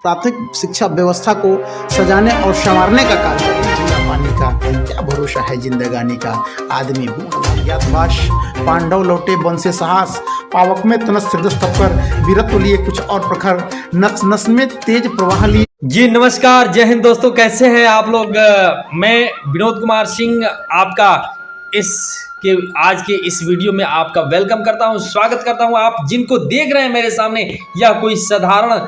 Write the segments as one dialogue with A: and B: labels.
A: प्राथमिक शिक्षा व्यवस्था को सजाने और संवारने का कार्य करें। जीना पानी का क्या भरोसा है जिंदगानी का, आदमी ज्ञातवास पांडव लौटे वन से साहस, पावक में तनस हृदय पर वीरत्व लिए कुछ और प्रखर, नस नस में तेज प्रवाह लिए।
B: जी नमस्कार, जय हिंद दोस्तों, कैसे हैं आप लोग। मैं विनोद कुमार सिंह आपका आज के इस वीडियो में आपका वेलकम करता हूं, स्वागत करता हूं। आप जिनको देख रहे हैं मेरे सामने, यह कोई साधारण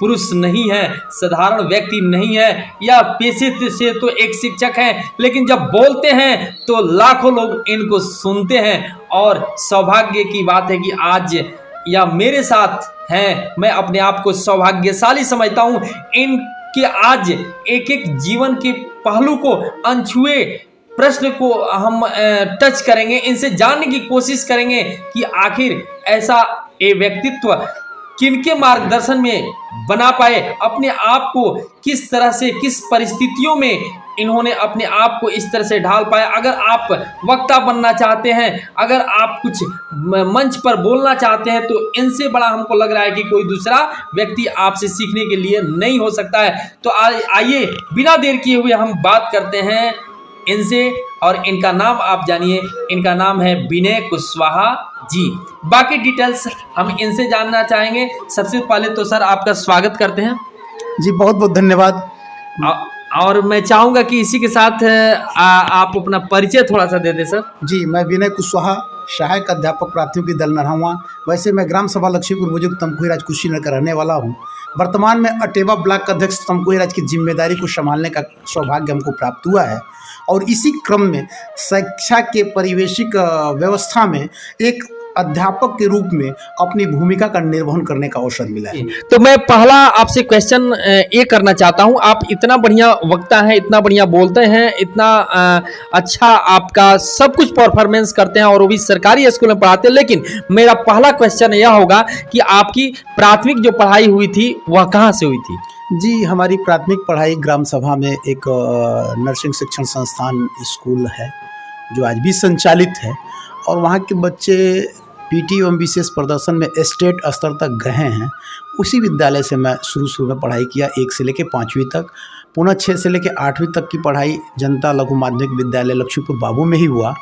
B: पुरुष नहीं है, साधारण व्यक्ति नहीं है, या पेशे से तो एक शिक्षक हैं, लेकिन जब बोलते हैं तो लाखों लोग इनको सुनते हैं। और सौभाग्य की बात है कि आज या मेरे साथ हैं, मैं अपने आप को सौभाग्यशाली समझता हूं। इनके आज एक एक जीवन के पहलू को, अनछुए प्रश्न को हम टच करेंगे, इनसे जानने की कोशिश करेंगे कि आखिर ऐसा ये व्यक्तित्व किनके मार्गदर्शन में बना पाए, अपने आप को किस तरह से, किस परिस्थितियों में इन्होंने अपने आप को इस तरह से ढाल पाया। अगर आप वक्ता बनना चाहते हैं, अगर आप कुछ मंच पर बोलना चाहते हैं, तो इनसे बड़ा हमको लग रहा है कि कोई दूसरा व्यक्ति आपसे सीखने के लिए नहीं हो सकता है। तो आइए बिना देर किए हुए हम बात करते हैं इनसे, और इनका नाम आप जानिए। इनका नाम है विनय कुशवाहा जी। बाकी डिटेल्स हम इनसे जानना चाहेंगे। सबसे पहले तो सर आपका स्वागत करते हैं
A: जी, बहुत बहुत धन्यवाद।
B: और मैं चाहूँगा कि इसी के साथ आप अपना परिचय थोड़ा सा दे दें सर।
A: जी, मैं विनय कुशवाहा, सहायक अध्यापक प्राथमिक दल नरहवा। वैसे मैं ग्राम सभा लक्ष्मीपुर बुजुर्ग तमकुहीराज कुशीनगर का रहने वाला हूँ। वर्तमान में अटेवा ब्लॉक अध्यक्ष तमकुहीराज की जिम्मेदारी को संभालने का सौभाग्य हमको प्राप्त हुआ है। और इसी क्रम में शिक्षा के परिवेशिक व्यवस्था में एक अध्यापक के रूप में अपनी भूमिका का निर्वहन करने का अवसर मिला है।
B: तो मैं पहला आपसे क्वेश्चन ये करना चाहता हूँ, आप इतना बढ़िया वक्ता हैं, इतना बढ़िया बोलते हैं, इतना अच्छा आपका सब कुछ परफॉर्मेंस करते हैं, और वो भी सरकारी स्कूल में पढ़ाते हैं। लेकिन मेरा पहला क्वेश्चन यह होगा कि आपकी प्राथमिक जो पढ़ाई हुई थी वह कहाँ से हुई थी।
A: जी, हमारी प्राथमिक पढ़ाई ग्राम सभा में एक नर्सिंग शिक्षण संस्थान स्कूल है जो आज भी संचालित है, और वहाँ के बच्चे पीटी एवं विशेष प्रदर्शन में स्टेट स्तर तक गए हैं। उसी विद्यालय से मैं शुरू में पढ़ाई किया, 1 से लेकर 5वीं तक। पुनः 6 से लेकर 8वीं तक की पढ़ाई जनता लघु माध्यमिक विद्यालय लक्ष्मीपुर बाबू में ही हुआ।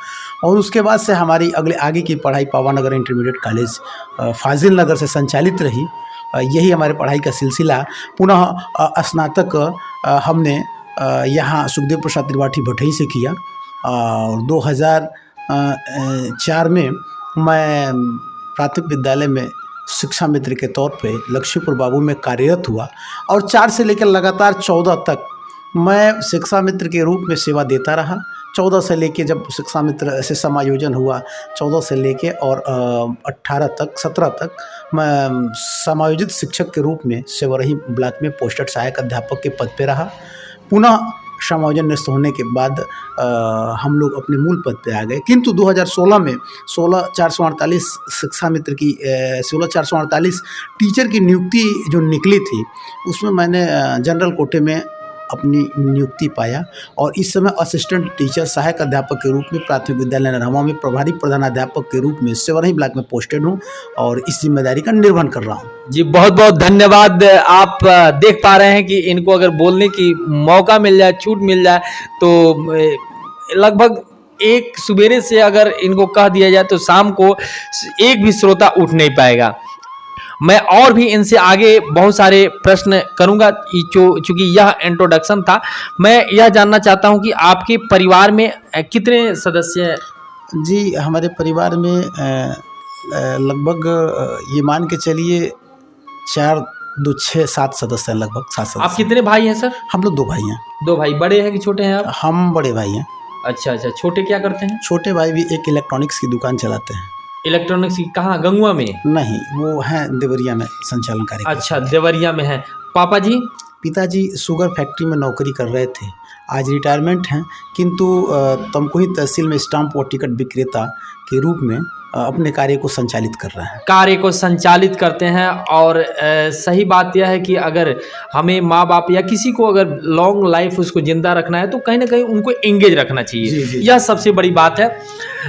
A: और उसके बाद से हमारी आगे की पढ़ाई पावानगर इंटरमीडिएट कॉलेज फाजिल नगर से संचालित रही। यही हमारे पढ़ाई का सिलसिला। पुनः स्नातक हमने यहाँ सुखदेव प्रसाद त्रिपाठी भटई से किया, और 2004 में मैं प्राथमिक विद्यालय में शिक्षा मित्र के तौर पे लक्ष्मीपुर बाबू में कार्यरत हुआ। और 4 से लेकर लगातार 14 तक मैं शिक्षा मित्र के रूप में सेवा देता रहा। 14 से लेके जब शिक्षा मित्र से समायोजन हुआ, 14 से लेके और 17 तक मैं समायोजित शिक्षक के रूप में सेवरही ब्लॉक में पोस्टेड सहायक अध्यापक के पद पे रहा। पुनः समायोजन निरस्त होने के बाद हम लोग अपने मूल पद पे आ गए। किंतु 2016 में 16,448 शिक्षा मित्र की 16,448 टीचर की नियुक्ति जो निकली थी, उसमें मैंने जनरल कोटे में अपनी नियुक्ति पाया, और इस समय असिस्टेंट टीचर सहायक अध्यापक के रूप में प्राथमिक विद्यालय नरहवा में प्रभारी प्रधानाध्यापक के रूप में सेवरही ब्लॉक में पोस्टेड हूँ, और इस जिम्मेदारी का निर्वहन कर रहा हूँ।
B: जी बहुत बहुत धन्यवाद। आप देख पा रहे हैं कि इनको अगर बोलने की मौका मिल जाए, छूट मिल जाए, तो लगभग एक सवेरे से अगर इनको कह दिया जाए तो शाम को एक भी श्रोता उठ नहीं पाएगा। मैं और भी इनसे आगे बहुत सारे प्रश्न करूंगा, चूंकि यह इंट्रोडक्शन था। मैं यह जानना चाहता हूं कि आपके परिवार में कितने सदस्य हैं।
A: जी, हमारे परिवार में लगभग ये मान के चलिए 4, 2, 6, 7 सदस्य हैं, लगभग 7 सदस्य।
B: आप कितने भाई हैं सर।
A: हम लोग 2 भाई हैं।
B: 2 भाई, बड़े हैं कि छोटे हैं आप।
A: हम बड़े भाई हैं।
B: अच्छा, छोटे क्या करते हैं।
A: छोटे भाई भी एक इलेक्ट्रॉनिक्स की दुकान चलाते हैं।
B: इलेक्ट्रॉनिक्स की कहाँ, गंगुआ में।
A: नहीं, वो हैं देवरिया में संचालन कार्य।
B: अच्छा, देवरिया में है। पापा जी।
A: पिताजी शुगर फैक्ट्री में नौकरी कर रहे थे, आज रिटायरमेंट हैं, किंतु तमकुही तहसील में स्टाम्प व टिकट विक्रेता के रूप में अपने कार्य को संचालित कर रहे हैं।
B: कार्य को संचालित करते हैं। और सही बात यह है कि अगर हमें माँ बाप या किसी को अगर लॉन्ग लाइफ उसको जिंदा रखना है, तो कहीं ना कहीं उनको एंगेज रखना चाहिए।
A: जी।
B: यह सबसे बड़ी बात है।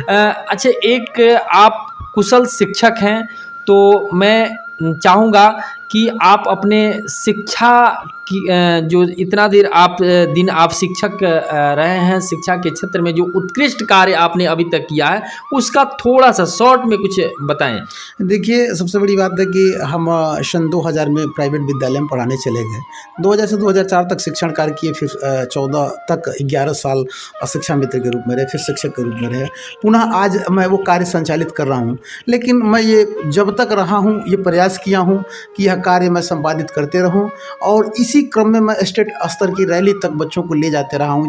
B: अच्छा, एक आप कुशल शिक्षक हैं, तो मैं चाहूँगा कि आप अपने शिक्षा की जो इतना देर आप शिक्षक रहे हैं, शिक्षा के क्षेत्र में जो उत्कृष्ट कार्य आपने अभी तक किया है उसका थोड़ा सा शॉर्ट में कुछ बताएं।
A: देखिए, सबसे बड़ी बात है कि हम सन 2000 में प्राइवेट विद्यालय में पढ़ाने चले गए। 2000 से 2004 तक शिक्षण कार्य किए, फिर 14 तक 11 साल शिक्षा मित्र के रूप में रहे, फिर शिक्षक के रूप में रहे। पुनः आज मैं वो कार्य संचालित कर रहा हूँ। लेकिन मैं ये जब तक रहा हूँ ये प्रयास किया हूँ कि यह कार्य मैं संपादित करते रहूँ, और इसी क्रम में मैं स्टेट स्तर की रैली तक बच्चों को ले जाते रहा हूँ,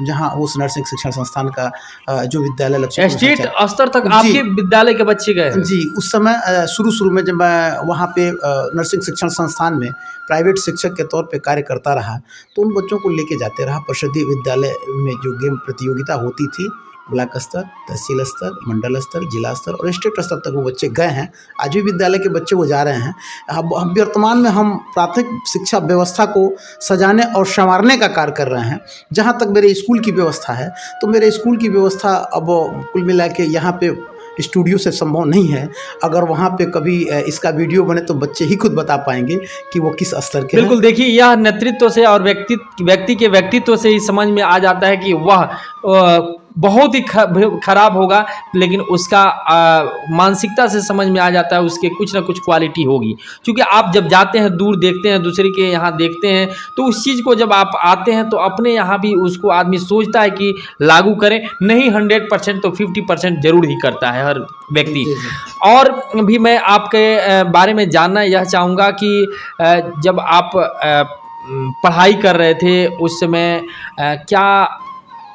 A: जहाँ उस नर्सिंग शिक्षण संस्थान का जो विद्यालय लक्ष्य
B: स्टेट स्तर तक आपके विद्यालय के बच्चे गए?
A: जी, उस समय शुरू में जब मैं वहाँ पे नर्सिंग शिक्षण संस्थान में प्राइवेट शिक्षक के तौर पे कार्य करता रहा, तो उन बच्चों को लेके जाते रहा। परिषदीय विद्यालय में जो गेम प्रतियोगिता होती थी, ब्लॉक स्तर, तहसील स्तर, मंडल स्तर, जिला स्तर और स्टेट स्तर तक वो बच्चे गए हैं। आज भी विद्यालय के बच्चे वो जा रहे हैं। अब वर्तमान में हम प्राथमिक शिक्षा व्यवस्था को सजाने और संवारने का कार्य कर रहे हैं। जहाँ तक मेरे स्कूल की व्यवस्था है, तो मेरे स्कूल की व्यवस्था अब कुल मिला के यहाँ पे स्टूडियो से संभव नहीं है। अगर वहाँ पे कभी इसका वीडियो बने तो बच्चे ही खुद बता पाएंगे कि वो किस स्तर के
B: बिल्कुल। देखिए, यह नेतृत्व से और व्यक्ति के व्यक्तित्व से ही समझ में आ जाता है कि वह बहुत ही खराब होगा, लेकिन उसका मानसिकता से समझ में आ जाता है उसके कुछ ना कुछ क्वालिटी होगी। क्योंकि आप जब जाते हैं, दूर देखते हैं, दूसरे के यहाँ देखते हैं, तो उस चीज़ को जब आप आते हैं तो अपने यहाँ भी उसको आदमी सोचता है कि लागू करें। नहीं 100% तो 50% जरूर ही करता है हर व्यक्ति। और भी मैं आपके बारे में जानना यह चाहूँगा कि जब आप पढ़ाई कर रहे थे उस समय क्या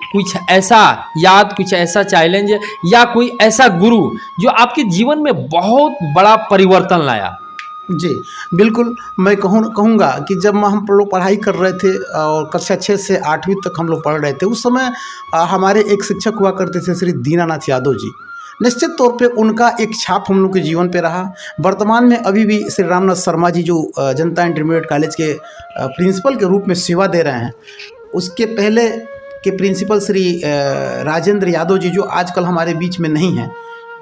B: कुछ ऐसा याद, कुछ ऐसा चैलेंज या कोई ऐसा गुरु जो आपके जीवन में बहुत बड़ा परिवर्तन लाया?
A: जी, बिल्कुल। मैं कहूँगा कि जब हम लोग पढ़ाई कर रहे थे और कक्षा 6 से 8वीं तक हम लोग पढ़ रहे थे, उस समय हमारे एक शिक्षक हुआ करते थे, श्री दीनानाथ यादव जी। निश्चित तौर पे उनका एक छाप हम लोग के जीवन पे रहा। वर्तमान में अभी भी श्री रामनाथ शर्मा जी जो जनता इंटरमीडिएट कॉलेज के प्रिंसिपल के रूप में सेवा दे रहे हैं, उसके पहले के प्रिंसिपल श्री राजेंद्र यादव जी जो आजकल हमारे बीच में नहीं हैं,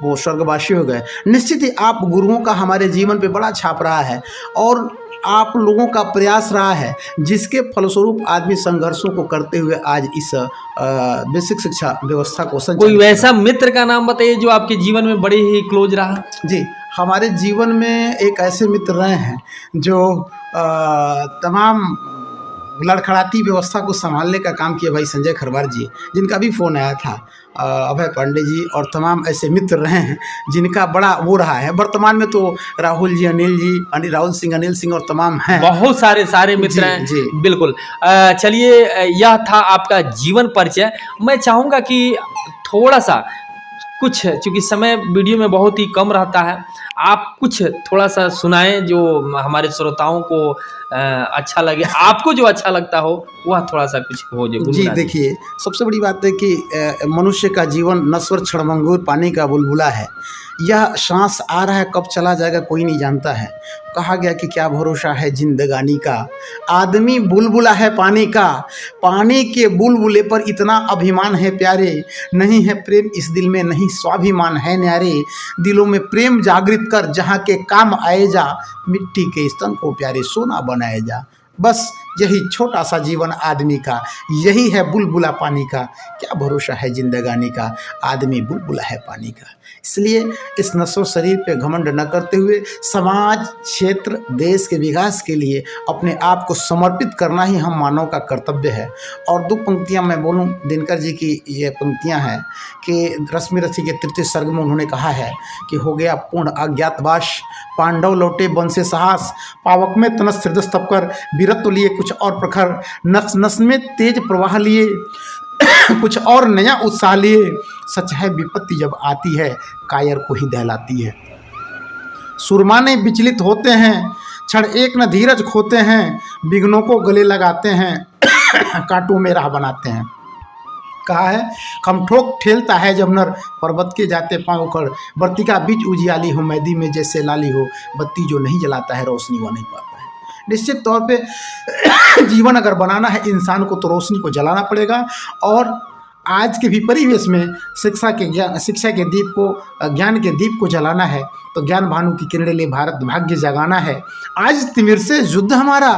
A: वो स्वर्गवासी हो गए। निश्चित ही आप गुरुओं का हमारे जीवन पे बड़ा छाप रहा है और आप लोगों का प्रयास रहा है, जिसके फलस्वरूप आदमी संघर्षों को करते हुए आज इस बेसिक शिक्षा व्यवस्था को संचालित।
B: कोई वैसा मित्र का नाम बताइए जो आपके जीवन में बड़े ही क्लोज रहा?
A: जी, हमारे जीवन में एक ऐसे मित्र रहे हैं जो तमाम लड़खड़ाती व्यवस्था को संभालने का काम किया, भाई संजय खरवार जी, जिनका भी फ़ोन आया था, अभय पांडे जी, और तमाम ऐसे मित्र रहे हैं जिनका बड़ा वो रहा है। वर्तमान में तो राहुल जी, अनिल जी, राहुल सिंह, अनिल सिंह और तमाम हैं, बहुत
B: सारे मित्र हैं। जी, बिल्कुल। चलिए, यह था आपका जीवन परिचय। मैं चाहूँगा कि थोड़ा सा कुछ, चूँकि समय वीडियो में बहुत ही कम रहता है, आप कुछ थोड़ा सा सुनाएं जो हमारे श्रोताओं को अच्छा लगे, आपको जो अच्छा लगता हो वह थोड़ा सा कुछ हो जो।
A: जी, देखिए, सबसे बड़ी बात है कि मनुष्य का जीवन नश्वर क्षणभंगुर पानी का बुलबुला है। यह सांस आ रहा है, कब चला जाएगा कोई नहीं जानता है। कहा गया कि क्या भरोसा है जिंदगानी का, आदमी बुलबुला है पानी का, पानी के बुलबुले पर इतना अभिमान है प्यारे, नहीं है प्रेम इस दिल में, नहीं स्वाभिमान है न्यारे, दिलों में प्रेम जागृत कर जहाँ के काम आए जा, मिट्टी के स्तन को प्यारे सोना बनाए जा। बस यही छोटा सा जीवन आदमी का, यही है बुलबुला पानी का, क्या भरोसा है जिंदगानी का, आदमी बुलबुला है पानी का। इसलिए इस नश्वर शरीर पे घमंड न करते हुए समाज, क्षेत्र, देश के विकास के लिए अपने आप को समर्पित करना ही हम मानव का कर्तव्य है। और दो पंक्तियां मैं बोलूं, दिनकर जी की ये पंक्तियां हैं कि रश्मि रथी के 3 सर्ग में उन्होंने कहा है कि हो गया पूर्ण अज्ञातवास, पांडव लौटे वन से साहस, पावक में तनस हृदय तप कर, वीरत्व लिए कुछ और प्रखर, नस नस में तेज प्रवाह लिए कुछ और नया उत्साह लिए, सच है विपत्ति जब आती है कायर को ही दहलाती है। सुरमाने विचलित होते हैं, क्षण एक न धीरज खोते हैं, विघ्नों को गले लगाते हैं, कांटों में राह बनाते हैं। कहा है खमठोक ठेलता है जब नर, पर्वत के जाते पाँव उखड़, बत्ती का बीच उजियाली हो, मैदी में जैसे लाली हो, बत्ती जो नहीं जलाता है रोशनी वो नहीं पाता है। निश्चित तौर पे जीवन अगर बनाना है इंसान को तो रोशनी को जलाना पड़ेगा, और आज के भी परिवेश में शिक्षा के दीप को, ज्ञान के दीप को जलाना है, तो ज्ञान भानु की किरणें ले भारत भाग्य जगाना है। आज तिमिर से युद्ध हमारा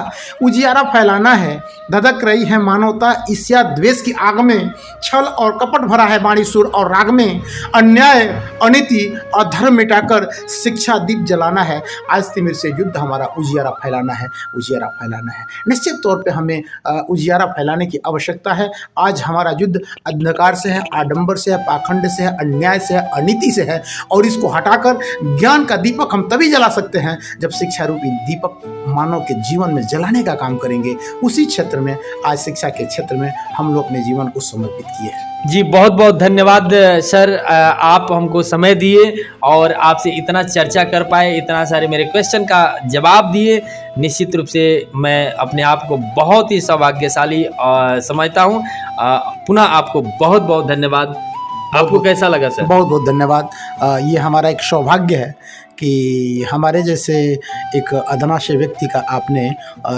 A: उजियारा फैलाना है। धधक रही है मानवता ईर्ष्या द्वेष की आग में, छल और कपट भरा है वाणी सुर और राग में। अन्याय अनीति और धर्म मिटाकर शिक्षा दीप जलाना है। आज तिमिर से युद्ध हमारा उजियारा फैलाना है, उजियारा फैलाना है। निश्चित तौर पे हमें उजियारा फैलाने की आवश्यकता है। आज हमारा युद्ध अंधकार से है, आडंबर से है, पाखंड से है, अन्याय से है, अनीति से है, और इसको हटाकर ज्ञान का दीपक हम तभी जला सकते हैं जब शिक्षा रूपी दीपक मानव के जीवन में जलाने का काम करेंगे। उसी क्षेत्र में, आज शिक्षा के क्षेत्र में हम लोग अपने जीवन को समर्पित किए हैं।
B: जी बहुत बहुत धन्यवाद सर, आप हमको समय दिए और आपसे इतना चर्चा कर पाए, इतना सारे मेरे क्वेश्चन का जवाब दिए। निश्चित रूप से मैं अपने आप को बहुत ही सौभाग्यशाली समझता हूँ। पुनः आपको बहुत बहुत धन्यवाद। आपको कैसा लगा सर?
A: बहुत बहुत धन्यवाद। ये हमारा एक सौभाग्य है कि हमारे जैसे एक अदना से व्यक्ति का आपने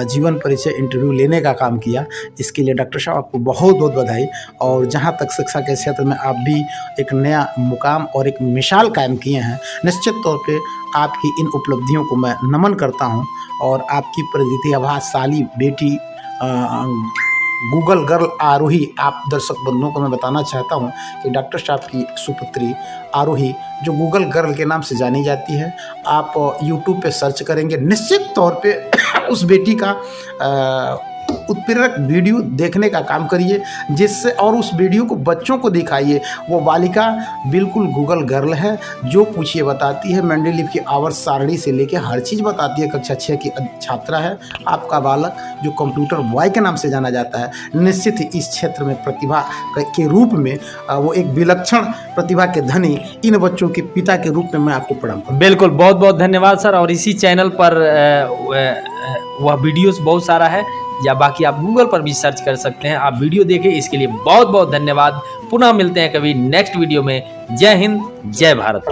A: जीवन परिचय इंटरव्यू लेने का काम किया। इसके लिए डॉक्टर साहब आपको बहुत बहुत बधाई। और जहाँ तक शिक्षा के क्षेत्र में आप भी एक नया मुकाम और एक मिसाल कायम किए हैं, निश्चित तौर पे आपकी इन उपलब्धियों को मैं नमन करता हूँ। और आपकी प्रतिभाशाली बेटी गूगल गर्ल आरोही, आप दर्शक बंधुओं को मैं बताना चाहता हूं कि डॉक्टर साहब की सुपुत्री आरोही, जो गूगल गर्ल के नाम से जानी जाती है, आप यूट्यूब पे सर्च करेंगे, निश्चित तौर पे उस बेटी का उत्प्रेरक वीडियो देखने का काम करिए, जिससे, और उस वीडियो को बच्चों को दिखाइए। वो बालिका बिल्कुल गूगल गर्ल है, जो पूछिए बताती है, मेंडलीव की आवर्त सारणी से लेके हर चीज़ बताती है। कक्षा 6 की छात्रा है आपका बालक, जो कंप्यूटर बॉय के नाम से जाना जाता है। निश्चित ही इस क्षेत्र में प्रतिभा के रूप में वो एक विलक्षण प्रतिभा के धनी इन बच्चों के पिता के रूप में मैं आपको प्रणाम करता हूं।
B: बिल्कुल, बहुत बहुत धन्यवाद सर। और इसी चैनल पर वह वीडियोस बहुत सारा है, या बाकी आप गूगल पर भी सर्च कर सकते हैं। आप वीडियो देखें, इसके लिए बहुत बहुत धन्यवाद। पुनः मिलते हैं कभी नेक्स्ट वीडियो में। जय हिंद, जय भारत।